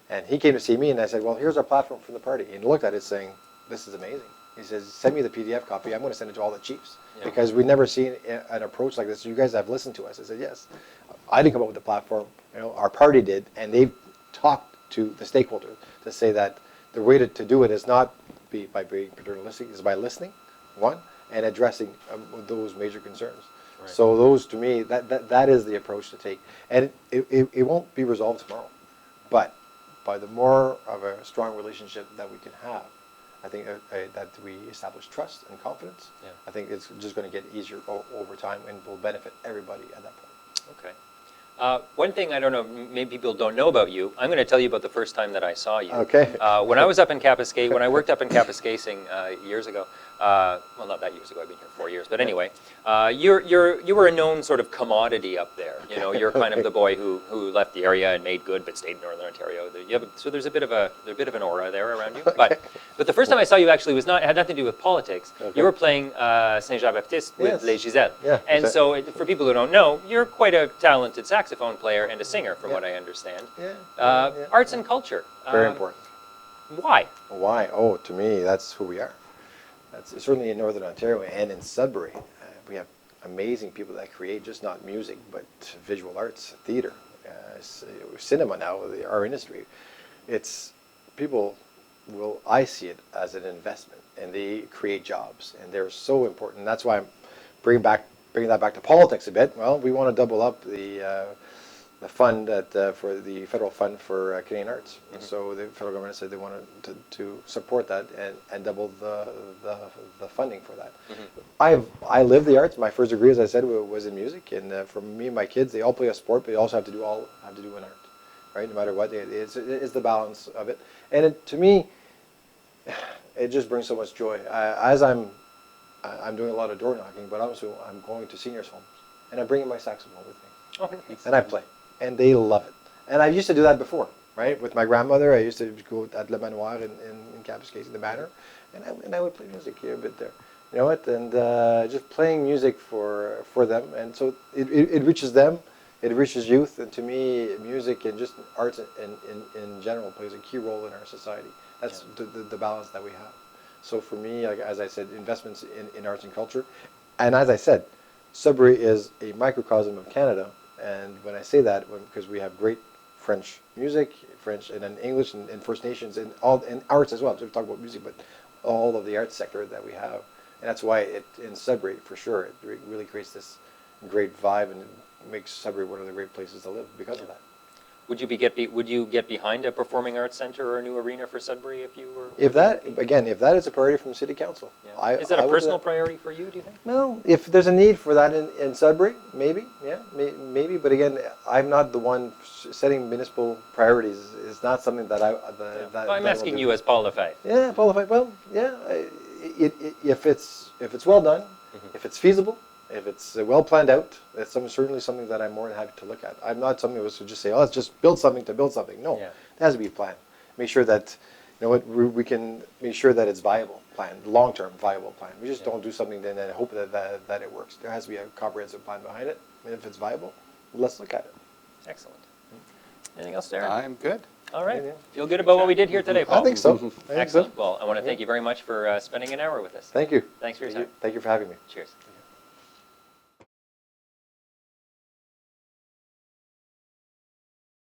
And he came to see me, and I said, well, here's our platform for the party. And he looked at it saying, this is amazing. He says, send me the PDF copy. I'm going to send it to all the chiefs. Because we've never seen an approach like this. You guys have listened to us. I said, yes. I didn't come up with the platform. Our party did, and they've talked to the stakeholders to say that the way to do it is not by being paternalistic, is by listening, one, and addressing those major concerns. Right. So those, to me, that is the approach to take. And it won't be resolved tomorrow. But by the more of a strong relationship that we can have, I think that we establish trust and confidence. Yeah. I think it's just going to get easier over time and will benefit everybody at that point. Okay. One thing I don't know, maybe people don't know about you, I'm going to tell you about the first time that I saw you. Okay. When I was up in Kapuskasing, when I worked up in Kapuskasing years ago, well, not that years ago, I've been here 4 years, but anyway, you were a known sort of commodity up there. You know, you're kind of the boy who left the area and made good, but stayed in Northern Ontario. So there's a bit of an aura there around you. But the first time I saw you actually had nothing to do with politics. Okay. You were playing Saint-Jean-Baptiste with Yes. Les Giselles. Yeah, And exactly. so for people who don't know, you're quite a talented saxophone player and a singer, from Yeah. what I understand. Yeah. Arts and culture. Very important. Why? Why? Oh, to me, that's who we are. That's certainly in Northern Ontario and in Sudbury. We have amazing people that create just not music, but visual arts, theater, cinema now, our industry. It's people I see it as an investment, and they create jobs, and they're so important. That's why I'm bringing that back to politics a bit. Well, we want to double up the fund for the federal fund for Canadian arts. Mm-hmm. So the federal government said they wanted to support that and double the funding for that. Mm-hmm. I live the arts. My first degree, as I said, was in music, and for me and my kids, they all play a sport, but they also have to do an art, right? No matter what, it's the balance of it. And to me, it just brings so much joy. As I'm doing a lot of door knocking, but also I'm going to seniors' homes, and I'm bringing my saxophone with me. Oh, nice. And I play, and they love it. And I used to do that before, right? With my grandmother, I used to go at Le Manoir in Kapuskasing, the Manor, and I would play music here a bit there. You know what? And just playing music for them, and so it reaches them, it reaches youth, and to me, music and just arts in general plays a key role in our society. That's the balance that we have. So for me, like, as I said, investments in arts and culture, and as I said, Sudbury is a microcosm of Canada. And when I say that, because we have great French music, French and then English and First Nations and arts as well. So we talk about music, but all of the arts sector that we have, and that's why in Sudbury for sure it really creates this great vibe and it makes Sudbury one of the great places to live because of that. Would you get behind a performing arts center or a new arena for Sudbury if you were? If that is a priority from City Council. Yeah. Is that a personal priority for you, do you think? Well, if there's a need for that in Sudbury, maybe, yeah, maybe. But again, I'm not the one setting municipal priorities. It's not something that I'm asking you as Paul Lefebvre. Yeah, Paul Lefebvre. Well, yeah, if it's well done, if it's feasible, if it's well planned out, it's certainly something that I'm more than happy to look at. I'm not somebody who was to just say, "Oh, let's just build something to build something." No, Yeah. it has to be planned. Make sure that we can make sure that it's viable, planned, long-term viable plan. We just don't do something then and hope that it works. There has to be a comprehensive plan behind it. And if it's viable, let's look at it. Excellent. Anything else, Darren? I'm good. All right. Yeah. Feel good about what we did here today, Paul? I think so. I think so. Excellent. Well, I want to thank you very much for spending an hour with us. Thank you. Thanks for your time. Thank you for having me. Cheers.